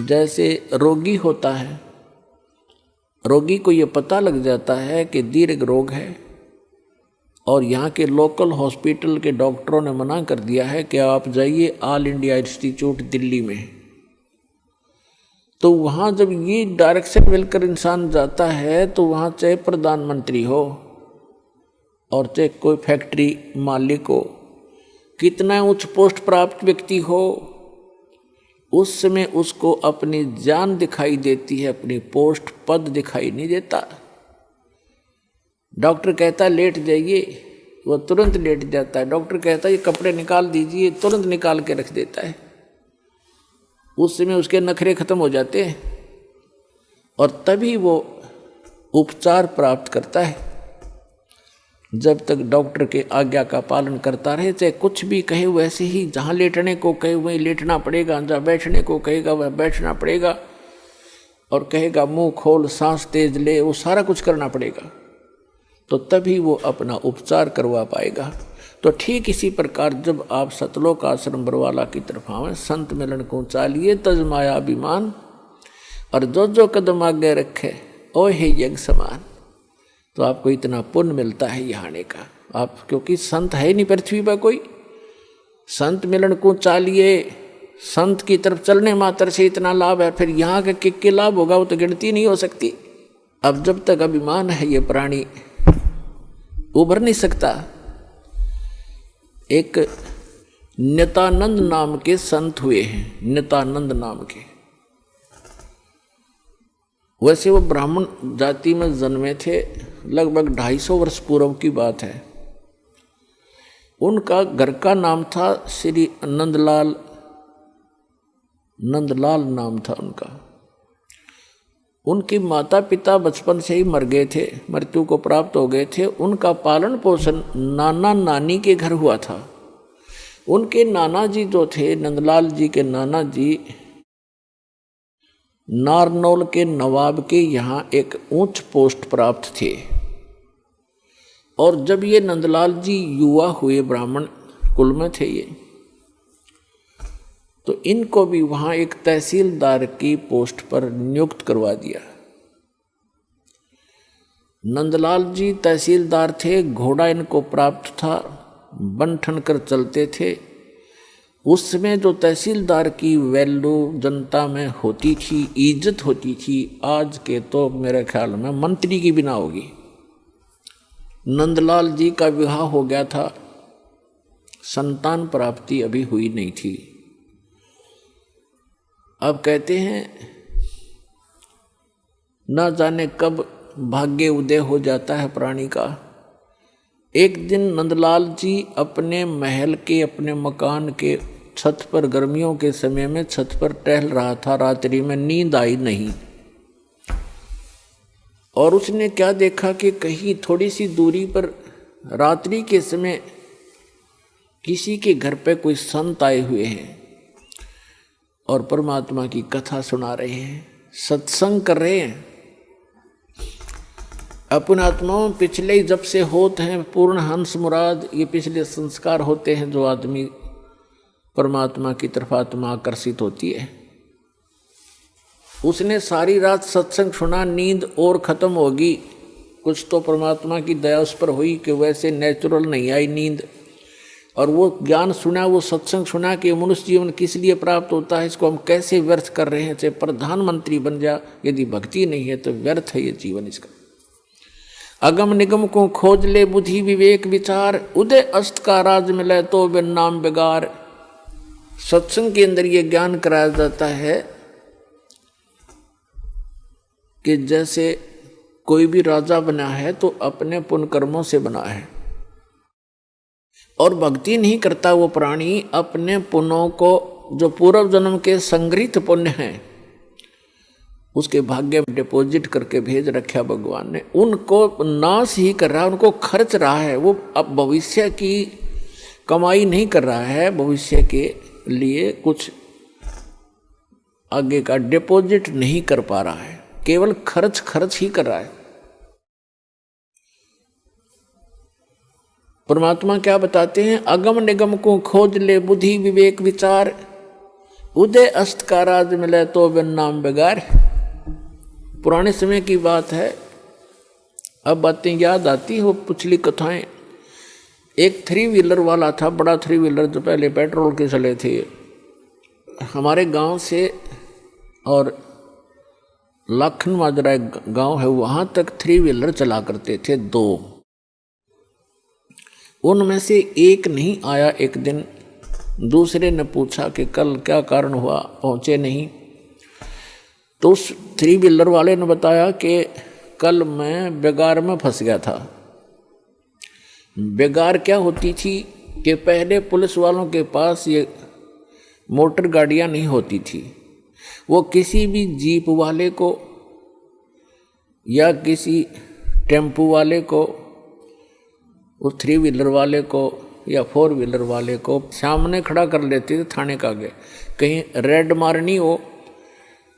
जैसे रोगी होता है, रोगी को ये पता लग जाता है कि दीर्घ रोग है और यहाँ के लोकल हॉस्पिटल के डॉक्टरों ने मना कर दिया है कि आप जाइए ऑल इंडिया इंस्टीट्यूट दिल्ली में। तो वहाँ जब ये डायरेक्शन मिलकर इंसान जाता है तो वहाँ चाहे प्रधानमंत्री हो और चाहे कोई फैक्ट्री मालिक हो, कितना उच्च पोस्ट प्राप्त व्यक्ति हो, उस समय उसको अपनी जान दिखाई देती है, अपनी पोस्ट पद दिखाई नहीं देता। डॉक्टर कहता लेट जाइए, वो तुरंत लेट जाता है। डॉक्टर कहता ये कपड़े निकाल दीजिए, तुरंत निकाल के रख देता है। उस समय उसके नखरे खत्म हो जाते हैं और तभी वो उपचार प्राप्त करता है। जब तक डॉक्टर के आज्ञा का पालन करता रहे, चाहे कुछ भी कहे वैसे ही, जहाँ लेटने को कहे वहीं लेटना पड़ेगा, जहाँ बैठने को कहेगा वह बैठना पड़ेगा, और कहेगा मुंह खोल सांस तेज ले, वो सारा कुछ करना पड़ेगा, तो तभी वो अपना उपचार करवा पाएगा। तो ठीक इसी प्रकार जब आप सतलोक आश्रम बरवाला की तरफ आवें, संत मिलन को चालिए तज माया अभिमान, और जो जो कदम आगे रखे ओ हे यज्ञ समान, तो आपको इतना पुण्य मिलता है यहाँ आने का। आप क्योंकि संत है नहीं पृथ्वी पर कोई, संत मिलन को चालिए, संत की तरफ चलने मात्र से इतना लाभ है, फिर यहाँ के किक लाभ होगा वो तो गिनती नहीं हो सकती। अब जब तक अभिमान है ये प्राणी उभर नहीं सकता। एक नित्यानंद नाम के संत हुए हैं, नित्यानंद नाम के, वैसे वो ब्राह्मण जाति में जन्मे थे, लगभग 250 वर्ष पूर्व की बात है। उनका घर का नाम था श्री नंदलाल, नंदलाल नाम था उनका। उनके माता पिता बचपन से ही मर गए थे, मृत्यु को प्राप्त हो गए थे। उनका पालन पोषण नाना नानी के घर हुआ था। उनके नाना जी जो थे, नंदलाल जी के नाना जी नारनौल के नवाब के यहाँ एक उच्च पोस्ट प्राप्त थे। और जब ये नंदलाल जी युवा हुए, ब्राह्मण कुल में थे ये, तो इनको भी वहाँ एक तहसीलदार की पोस्ट पर नियुक्त करवा दिया। नंदलाल जी तहसीलदार थे, घोड़ा इनको प्राप्त था, बन ठन कर चलते थे। उस समय जो तहसीलदार की वैल्यू जनता में होती थी, इज्जत होती थी, आज के तो मेरे ख्याल में मंत्री की बिना होगी। नंदलाल जी का विवाह हो गया था, संतान प्राप्ति अभी हुई नहीं थी। अब कहते हैं ना जाने कब भाग्य उदय हो जाता है प्राणी का। एक दिन नंदलाल जी अपने महल के, अपने मकान के छत पर, गर्मियों के समय में छत पर टहल रहा था। रात्रि में नींद आई नहीं, और उसने क्या देखा कि कहीं थोड़ी सी दूरी पर रात्रि के समय किसी के घर पे कोई संत आए हुए हैं और परमात्मा की कथा सुना रहे हैं, सत्संग कर रहे हैं। अपन आत्माओं पिछले जब से होते हैं पूर्ण हंस मुराद, ये पिछले संस्कार होते हैं जो आदमी परमात्मा की तरफ आत्मा आकर्षित होती है। उसने सारी रात सत्संग सुना, नींद और खत्म होगी। कुछ तो परमात्मा की दया उस पर हुई कि वैसे नेचुरल नहीं आई नींद, और वो ज्ञान सुना, वो सत्संग सुना कि मनुष्य जीवन किस लिए प्राप्त होता है, इसको हम कैसे व्यर्थ कर रहे हैं। चाहे प्रधानमंत्री बन जा, यदि भक्ति नहीं है तो व्यर्थ है ये जीवन इसका। अगम निगम को खोज ले बुद्धि विवेक विचार, उदय अस्त का राज मिले तो बिन नाम बेगार। सत्संग के अंदर ये ज्ञान कराया जाता है कि जैसे कोई भी राजा बना है तो अपने पुण्य कर्मों से बना है, और भक्ति नहीं करता वो प्राणी अपने पुण्यों को, जो पूर्व जन्म के संग्रहित पुण्य हैं, उसके भाग्य में डिपॉजिट करके भेज रखा भगवान ने, उनको नाश ही कर रहा है, उनको खर्च रहा है। वो अब भविष्य की कमाई नहीं कर रहा है, भविष्य के लिए कुछ आगे का डिपॉजिट नहीं कर पा रहा है, केवल खर्च ही कर रहा है। परमात्मा क्या बताते हैं, अगम निगम को खोज ले बुद्धि विवेक विचार, उदय अस्त का राज मिले तो बिन नाम बेगार। पुराने समय की बात है, अब बातें याद आती हो पिछली कथाएं। एक 3 व्हीलर वाला था, बड़ा 3 व्हीलर जो पहले पेट्रोल के चले थे, हमारे गांव से और लाखन माजरा एक गांव है वहां तक 3 व्हीलर चला करते थे 2। उनमें से एक नहीं आया। एक दिन दूसरे ने पूछा कि कल क्या कारण हुआ, पहुंचे नहीं। तो उस 3 व्हीलर वाले ने बताया कि कल मैं बेगार में फंस गया था। बेगार क्या होती थी कि पहले पुलिस वालों के पास ये मोटर गाड़ियां नहीं होती थी। वो किसी भी जीप वाले को या किसी टेम्पू वाले को, उस 3 व्हीलर वाले को या 4 व्हीलर वाले को सामने खड़ा कर लेते थे थाने के आगे। कहीं रेड मारनी हो,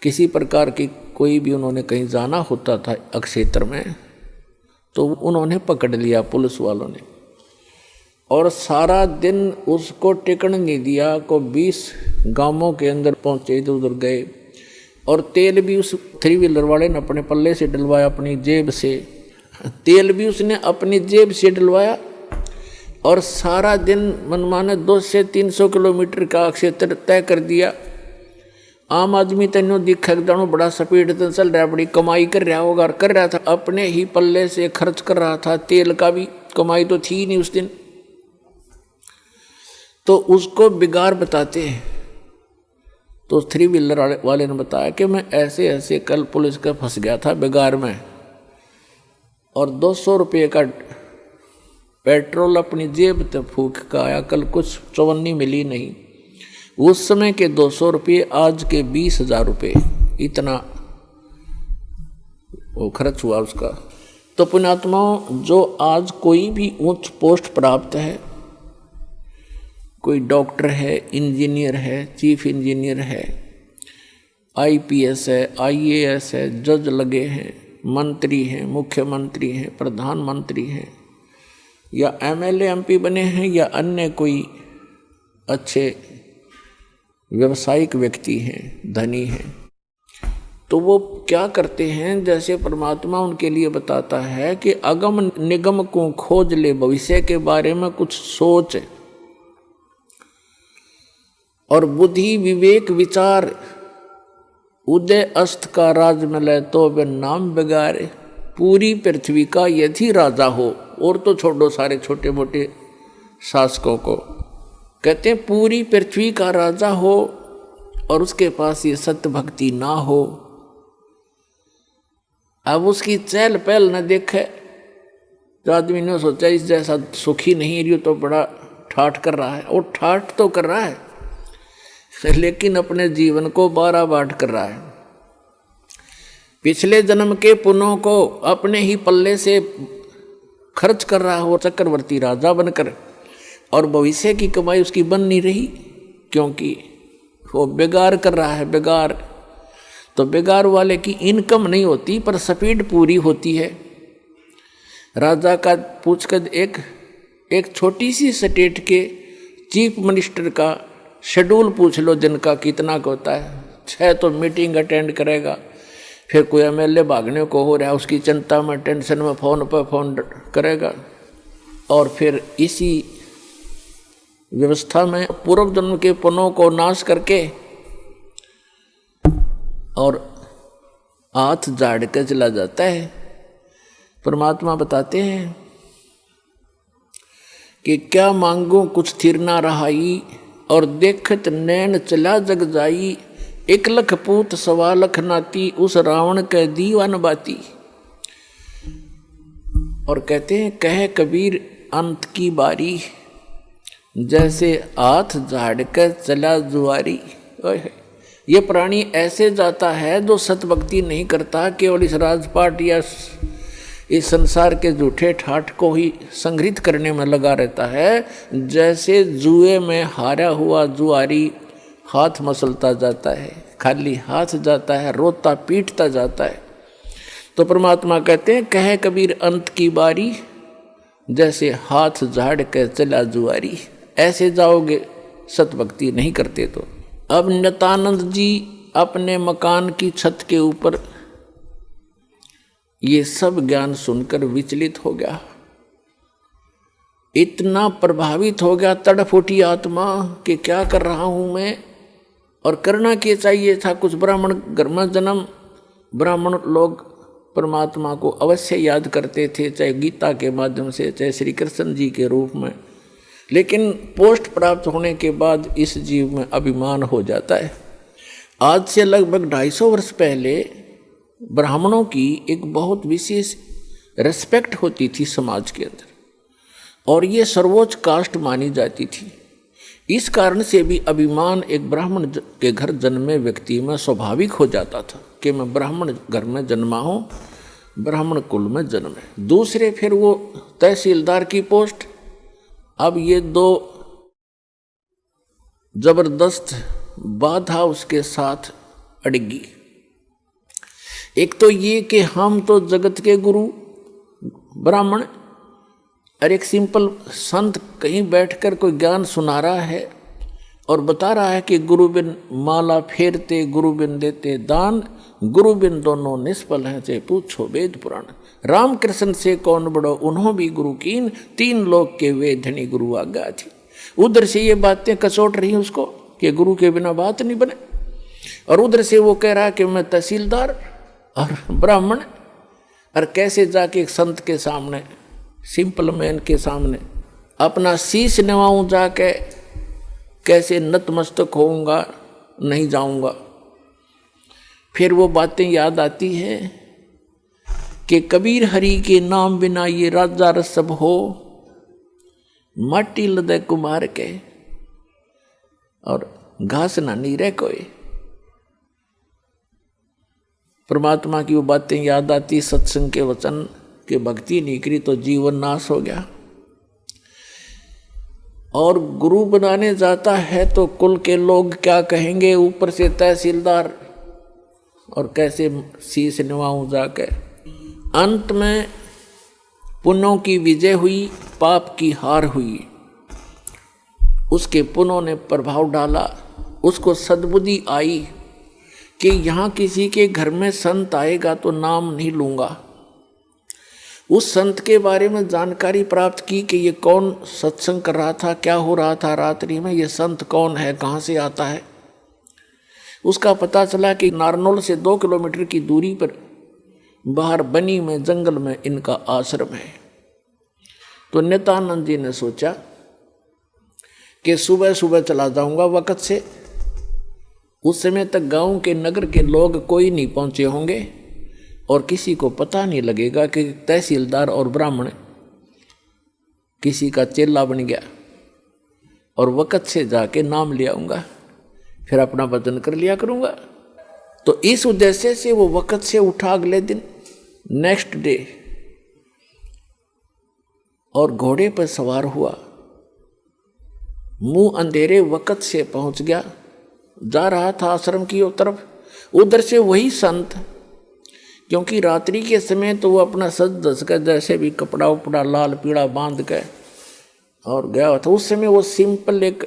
किसी प्रकार की कोई भी उन्होंने कहीं जाना होता था क्षेत्र में, तो उन्होंने पकड़ लिया पुलिस वालों ने, और सारा दिन उसको टिकने नहीं दिया। को 20 गांवों के अंदर पहुंचे, इधर उधर गए, और तेल भी उस 3 व्हीलर वाले ने अपने पल्ले से डलवाया, अपनी जेब से। तेल भी उसने अपनी जेब से डलवाया, और सारा दिन मनमाने 200 से 300 किलोमीटर का क्षेत्र तय कर दिया। आम आदमी तेनों दिखा जानो बड़ा स्पीड से चल रहा, बड़ी कमाई कर रहा होगा, कर रहा था अपने ही पल्ले से खर्च कर रहा था। तेल का भी कमाई तो थी नहीं उस दिन। तो उसको बिगाड़ बताते हैं। तो 3 व्हीलर वाले ने बताया कि मैं ऐसे ऐसे कल पुलिस का फंस गया था बिगाड़ में, और 200 रुपये का पेट्रोल अपनी जेब तक फूंक का आया। कल कुछ चवन्नी मिली नहीं। उस समय के 200 रुपये आज के 20,000 रुपये, इतना वो खर्च हुआ उसका। तो पुण्यात्माओं, जो आज कोई भी उच्च पोस्ट प्राप्त है, कोई डॉक्टर है, इंजीनियर है, चीफ इंजीनियर है, IPS है, IAS है, जज लगे हैं, मंत्री हैं, मुख्यमंत्री हैं, प्रधानमंत्री हैं, या MLA MP बने हैं, या अन्य कोई अच्छे व्यावसायिक व्यक्ति हैं, धनी हैं, तो वो क्या करते हैं, जैसे परमात्मा उनके लिए बताता है कि अगम निगम को खोज ले, भविष्य के बारे में कुछ सोच और बुद्धि विवेक विचार। उदय अस्त का राज मिले तो बिन नाम बेगारे। पूरी पृथ्वी का यदि राजा हो, और तो छोड़ो सारे छोटे मोटे शासकों को, कहते हैं पूरी पृथ्वी का राजा हो और उसके पास ये सत्य भक्ति ना हो, अब उसकी चहल पहल न देखे, तो आदमी ने सोचा इस जैसा सुखी नहीं रही तो बड़ा ठाठ कर रहा है। और ठाठ तो कर रहा है, लेकिन अपने जीवन को 12 बाट कर रहा है। पिछले जन्म के पुण्यों को अपने ही पल्ले से खर्च कर रहा हो चक्रवर्ती राजा बनकर, और भविष्य की कमाई उसकी बन नहीं रही, क्योंकि वो बेगार कर रहा है। बेगार तो बेगार वाले की इनकम नहीं होती, पर स्पीड पूरी होती है। राजा का पूछकर एक छोटी सी स्टेट के चीफ मिनिस्टर का शेड्यूल पूछ लो, जिनका कितना का होता है। 6 तो मीटिंग अटेंड करेगा, फिर कोई MLA भागने को हो रहा है, उसकी चिंता में टेंशन में फ़ोन पर फ़ोन करेगा, और फिर इसी व्यवस्था में पूर्व जन्म के पुण्यों को नाश करके और हाथ झाड़ के चला जाता है। परमात्मा बताते हैं कि क्या मांगो कुछ थिर ना रहाई, और देखत नैन चला जग जाई। 1 लख पूत 1.25 लाख नाती, उस रावण के दीवान बाती। और कहते हैं कहे कबीर अंत की बारी, जैसे हाथ झाड़ कर चला जुआरी। ये प्राणी ऐसे जाता है जो सतभक्ति नहीं करता, केवल इस राजपाट या इस संसार के झूठे ठाठ को ही संग्रहित करने में लगा रहता है। जैसे जुए में हारा हुआ जुआरी हाथ मसलता जाता है, खाली हाथ जाता है, रोता पीटता जाता है। तो परमात्मा कहते हैं कहे कबीर अंत की बारी, जैसे हाथ झाड़ के चला जुआरी। ऐसे जाओगे सतभक्ति नहीं करते तो। अब नित्यानंद जी अपने मकान की छत के ऊपर ये सब ज्ञान सुनकर विचलित हो गया, इतना प्रभावित हो गया, तड़फ उठी आत्मा कि क्या कर रहा हूं मैं, और करना क्या चाहिए था। कुछ ब्राह्मण घर में जन्म, ब्राह्मण लोग परमात्मा को अवश्य याद करते थे, चाहे गीता के माध्यम से, चाहे श्री कृष्ण जी के रूप में, लेकिन पोस्ट प्राप्त होने के बाद इस जीव में अभिमान हो जाता है। आज से लगभग 250 वर्ष पहले ब्राह्मणों की एक बहुत विशेष रेस्पेक्ट होती थी समाज के अंदर, और ये सर्वोच्च कास्ट मानी जाती थी। इस कारण से भी अभिमान एक ब्राह्मण के घर जन्मे व्यक्ति में स्वाभाविक हो जाता था कि मैं ब्राह्मण घर में जन्मा हूँ, ब्राह्मण कुल में जन्म है। दूसरे फिर वो तहसीलदार की पोस्ट, अब ये दो जबरदस्त बाधा उसके साथ अड़गी। एक तो ये कि हम तो जगत के गुरु ब्राह्मण, और एक सिंपल संत कहीं बैठकर कोई ज्ञान सुना रहा है और बता रहा है कि गुरु बिन माला फेरते, गुरु बिन देते दान, गुरु बिन दोनों निष्फल हैं, चाहे पूछो वेद पुराण। रामकृष्ण से कौन बड़ो उन्हों भी गुरु कीन, 3 लोक के वे धनी गुरु आज्ञा थी। उधर से ये बातें कचोट रही उसको कि गुरु के बिना बात नहीं बने, और उधर से वो कह रहा कि मैं तहसीलदार और ब्राह्मण, और कैसे जाके एक संत के सामने, सिंपल मैन के सामने अपना शीश नवाऊं, जाके कैसे नतमस्तक होऊंगा, नहीं जाऊंगा। फिर वो बातें याद आती है कि कबीर हरि के नाम बिना ये राजा रसब हो, माटी लदे कुमार के, और घास ना नीरे कोई। परमात्मा की वो बातें याद आती, सत्संग के वचन कि भक्ति नहीं करी तो जीवन नाश हो गया। और गुरु बनाने जाता है तो कुल के लोग क्या कहेंगे, ऊपर से तहसीलदार, और कैसे शीश निभाऊं जाके। अंत में पुण्यों की विजय हुई, पाप की हार हुई। उसके पुण्यों ने प्रभाव डाला, उसको सद्बुद्धि आई कि यहाँ किसी के घर में संत आएगा तो नाम नहीं लूँगा। उस संत के बारे में जानकारी प्राप्त की कि ये कौन सत्संग कर रहा था, क्या हो रहा था रात्रि में, ये संत कौन है, कहाँ से आता है। उसका पता चला कि नारनौल से 2 किलोमीटर की दूरी पर बाहर बनी में जंगल में इनका आश्रम है। तो नित्यानंद जी ने सोचा कि सुबह सुबह चला जाऊंगा वक़्त से, उस समय तक गांव के नगर के लोग कोई नहीं पहुंचे होंगे और किसी को पता नहीं लगेगा कि तहसीलदार और ब्राह्मण किसी का चेला बन गया, और वक़्त से जाके नाम ले आऊँगा, फिर अपना वजन कर लिया करूँगा। तो इस उद्देश्य से वो वक़्त से उठा अगले दिन, नेक्स्ट डे, और घोड़े पर सवार हुआ, मुंह अंधेरे वक़्त से पहुंच गया, जा रहा था आश्रम की तरफ। उधर से वही संत, क्योंकि रात्रि के समय तो वो अपना सज धज कर जैसे भी कपड़ा उपड़ा लाल पीला बांध के और गया था। उस समय वो सिंपल एक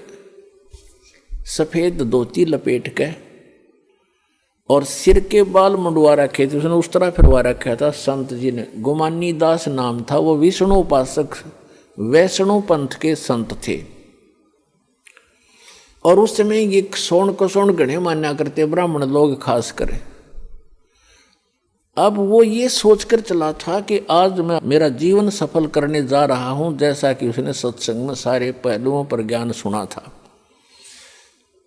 सफ़ेद धोती लपेट के और सिर के बाल मुंडवा रखे थे, उसने उस तरह फिरवा रखा था संत जी ने। गुमानी दास नाम था, वो विष्णु उपासक वैष्णव पंथ के संत थे। और उस समय ये सोन को सोन गणे मान्या करते ब्राह्मण लोग खास कर। अब वो ये सोचकर चला था कि आज मैं मेरा जीवन सफल करने जा रहा हूँ, जैसा कि उसने सत्संग में सारे पहलुओं पर ज्ञान सुना था।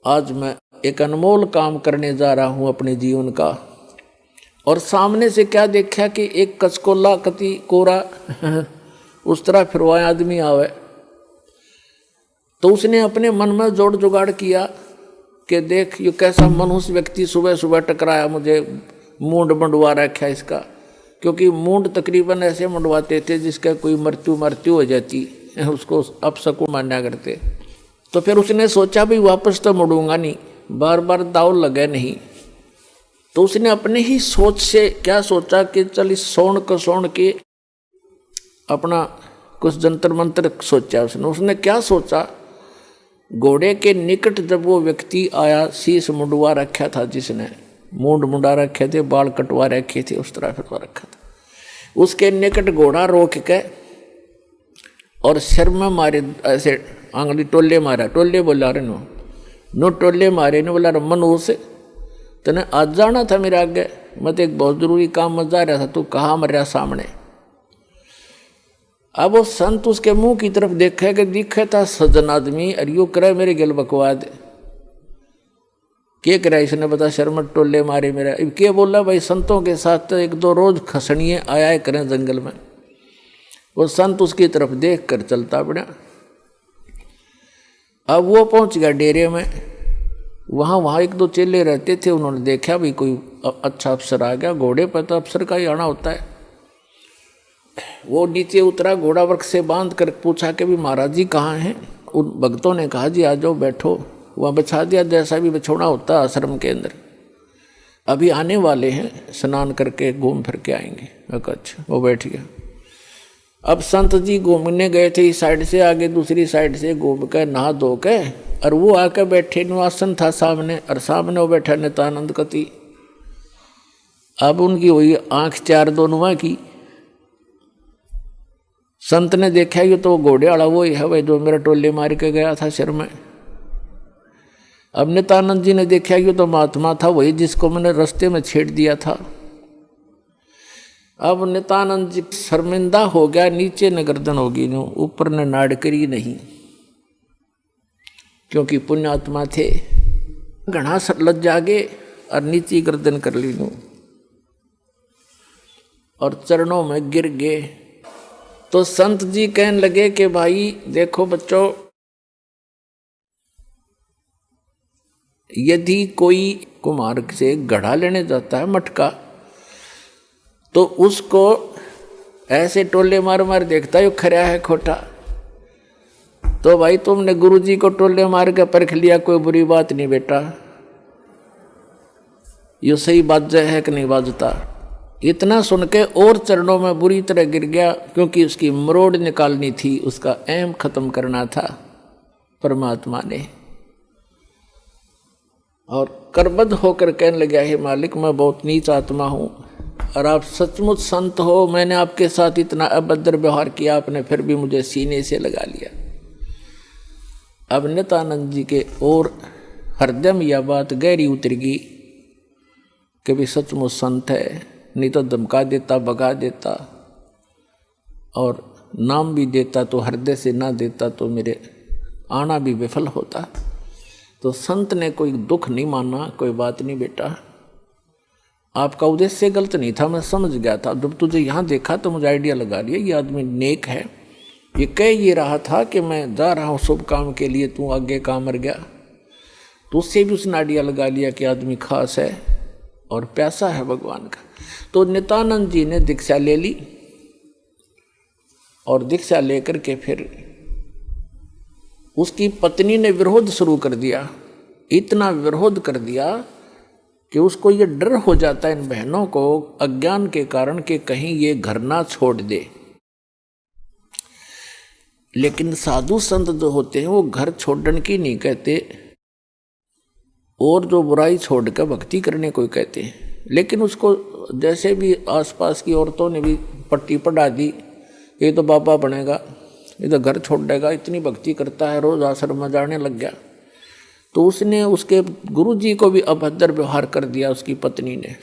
आज मैं एक अनमोल काम करने जा रहा हूँ अपने जीवन का। और सामने से क्या देखा कि एक कचकोला कति कोरा उस तरह फिरवाया आदमी आवे। तो उसने अपने मन में जोड़ जुगाड़ किया कि देख ये कैसा मनुष्य व्यक्ति सुबह सुबह टकराया, मुझे मूंड मंडवा रखा इसका, क्योंकि मूंड तकरीबन ऐसे मंडवाते थे जिसका कोई मृत्यु हो जाती, उसको अपशकुन माना करते। तो फिर उसने सोचा भी वापस तो मुड़ूंगा नहीं, बार बार दाव लगे नहीं। तो उसने अपने ही सोच से क्या सोचा कि चल इस सोन को सोन के अपना कुछ जंतर मंत्र सोचा। उसने क्या सोचा, घोड़े के निकट जब वो व्यक्ति आया, शीश मुंडवा रखा था, जिसने मूंड मुंडा रखे थे, बाल कटवा रखे थे, उस तरह फिरवा रखा था, उसके निकट घोड़ा रोक के और सिर में मारे, ऐसे आंगली टोले मारा, टोले बोला रे नो टोले मारे ने, बोला मनु से तने आज जाना था मेरे आगे, मैं तो एक बहुत जरूरी काम में जा रहा था, तू कहाँ मर रहा सामने। अब वो संत उसके मुंह की तरफ देखे कि दिखे था सज्जन आदमी, और यू करे मेरे गल बकवाद, क्या करा इसने, बता शर्म टोले मारे मेरा। क्या बोला भाई, संतों के साथ तो एक दो रोज खसनिए आया करें जंगल में। वो संत उसकी तरफ देख कर चलता पड़ा। अब वो पहुंच गया डेरे में, वहाँ एक दो चेले रहते थे, उन्होंने देखा भी कोई अच्छा अफसर आ गया, घोड़े पर तो अफसर का ही आना होता है। वो नीचे उतरा, घोड़ा वृक्ष से बांध कर पूछा कि भी महाराज जी कहाँ हैं। उन भक्तों ने कहा जी आ जाओ बैठो, वहाँ बिछा दिया जैसा भी बिछोना होता है आश्रम के अंदर, अभी आने वाले हैं, स्नान करके घूम फिर के आएंगे। अच्छा, वो बैठ गया। अब संत जी घूमने गए थे, इस साइड से आगे दूसरी साइड से घूम कर नहा धो के, और वो आकर बैठे, निवासन था सामने, और सामने वो बैठा नित्यानंद कति। अब उनकी हुई आंख चार दोनों की। संत ने देखा ये तो घोड़े वाला वो ही है भाई जो मेरा टोले मार के गया था सिर में। अब नित्यानंद जी ने देखा ये तो महात्मा था वही जिसको मैंने रास्ते में छेड़ दिया था। अब नित्यानंद जी शर्मिंदा हो गया, नीचे न गर्दन होगी नो, ऊपर ने नाड़ करी नहीं, क्योंकि पुण्यात्मा थे। घना लज्जा गे और नीचे गर्दन कर ली नो, और चरणों में गिर गए। तो संत जी कहने लगे कि भाई देखो बच्चों, यदि कोई कुम्हार से गढ़ा लेने जाता है मटका, तो उसको ऐसे टोले मार मार देखता है खरा है खोटा। तो भाई तुमने गुरुजी को टोले मार के परख लिया, कोई बुरी बात नहीं बेटा, ये सही बात है कि नहीं बाजता। इतना सुन के और चरणों में बुरी तरह गिर गया, क्योंकि उसकी मरोड़ निकालनी थी, उसका ऐम खत्म करना था परमात्मा ने। और करबद्ध होकर कहने लगा, हे मालिक मैं बहुत नीच आत्मा हूँ, और आप सचमुच संत हो, मैंने आपके साथ इतना अभद्र व्यवहार किया, आपने फिर भी मुझे सीने से लगा लिया। अब नित्यानंद जी के और हृदय में यह बात गहरी उतर गई कि भी सचमुच संत है, नहीं तो धमका देता, भगा देता, और नाम भी देता तो हृदय से ना देता तो मेरे आना भी विफल होता। तो संत ने कोई दुख नहीं माना, कोई बात नहीं बेटा, आपका उद्देश्य गलत नहीं था, मैं समझ गया था। जब तुझे यहाँ देखा तो मुझे आइडिया लगा लिया ये आदमी नेक है, ये कह ये रहा था कि मैं जा रहा हूँ शुभ काम के लिए, तू आगे काम मर गया। तो उससे भी उसने आइडिया लगा लिया कि आदमी खास है और प्यासा है भगवान का। तो नित्यानंद जी ने दीक्षा ले ली, और दीक्षा लेकर के फिर उसकी पत्नी ने विरोध शुरू कर दिया। इतना विरोध कर दिया कि उसको ये डर हो जाता है इन बहनों को अज्ञान के कारण कि कहीं ये घर ना छोड़ दे। लेकिन साधु संत जो होते हैं वो घर छोड़ने की नहीं कहते, और जो बुराई छोड़कर भक्ति करने को कहते हैं। लेकिन उसको जैसे भी आसपास की औरतों ने भी पट्टी पढ़ा दी, ये तो बाबा बनेगा, ये तो घर छोड़ देगा, इतनी भक्ति करता है, रोज आश्रम में जाने लग गया। तो उसने उसके गुरुजी को भी अभद्र व्यवहार कर दिया उसकी पत्नी ने।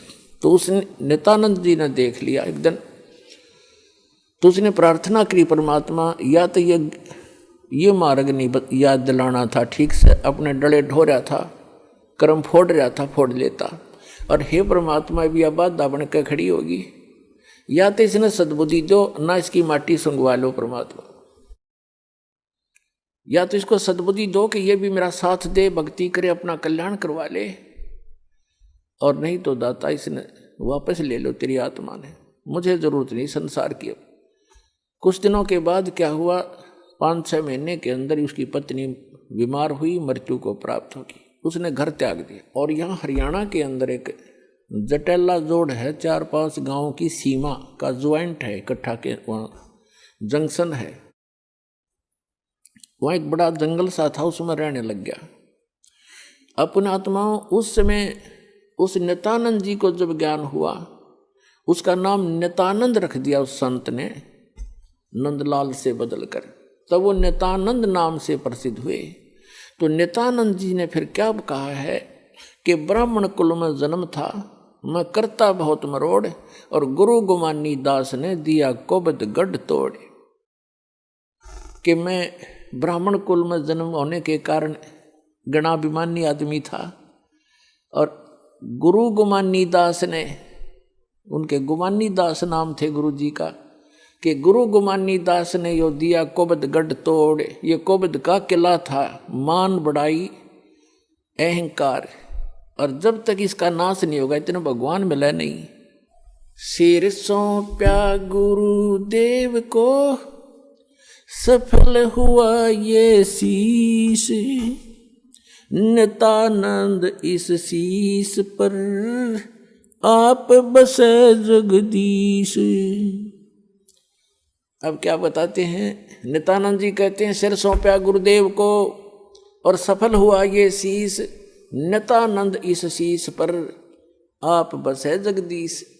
तो उसने नित्यानंद जी ने देख लिया एक दिन, तो उसने प्रार्थना करी, परमात्मा या तो ये मार्ग नहीं याद दिलाना था ठीक से, अपने डले ढो रहा था, कर्म फोड़ रहा था, फोड़ लेता। और हे परमात्मा भी अब बात बन के खड़ी होगी, या तो इसने सद्बुद्धि दो, ना इसकी माटी सुंगवा लो परमात्मा, या तो इसको सद्बुद्धि दो कि ये भी मेरा साथ दे, भक्ति करे, अपना कल्याण करवा ले, और नहीं तो दाता इसने वापस ले लो, तेरी आत्मा ने, मुझे जरूरत नहीं संसार की। कुछ दिनों के बाद क्या हुआ, 5-6 महीने के अंदर उसकी पत्नी बीमार हुई, मृत्यु को प्राप्त होगी, उसने घर त्याग दिया। और यहाँ हरियाणा के अंदर एक जटेला जोड़ है, 4-5 गांवों की सीमा का ज्वाइंट है, इकट्ठा के वहाँ जंक्शन है। वहाँ एक बड़ा जंगल सा था, उसमें रहने लग गया। अपने आत्माओं उस समय उस नित्यानंद जी को जब ज्ञान हुआ, उसका नाम नित्यानंद रख दिया उस संत ने, नंदलाल से बदलकर, तब वो नित्यानंद नाम से प्रसिद्ध हुए। तो नित्यानंद जी ने फिर क्या कहा है कि ब्राह्मण कुल में जन्म था, मैं करता बहुत मरोड़, और गुरु गुमानी दास ने दिया कोबद गढ़ तोड़। कि मैं ब्राह्मण कुल में जन्म होने के कारण गणाभिमानी आदमी था, और गुरु गुमानी दास ने, उनके गुमानी दास नाम थे गुरु जी का, कि गुरु गुमानी दास ने यो दिया कोबद गढ़ तोड़। ये कोबद का किला था, मान बढ़ाई अहंकार, और जब तक इसका नाश नहीं होगा इतने भगवान मिला नहीं। सिर सौंप्या गुरुदेव को, सफल हुआ ये शीश, नित्यानंद इस शीश पर आप बसे जगदीश। अब क्या बताते हैं, नित्यानंद जी कहते हैं सिर सौंप्या गुरुदेव को और सफल हुआ ये शीश, नित्यानंद इस शीश पर आप बसे जगदीश।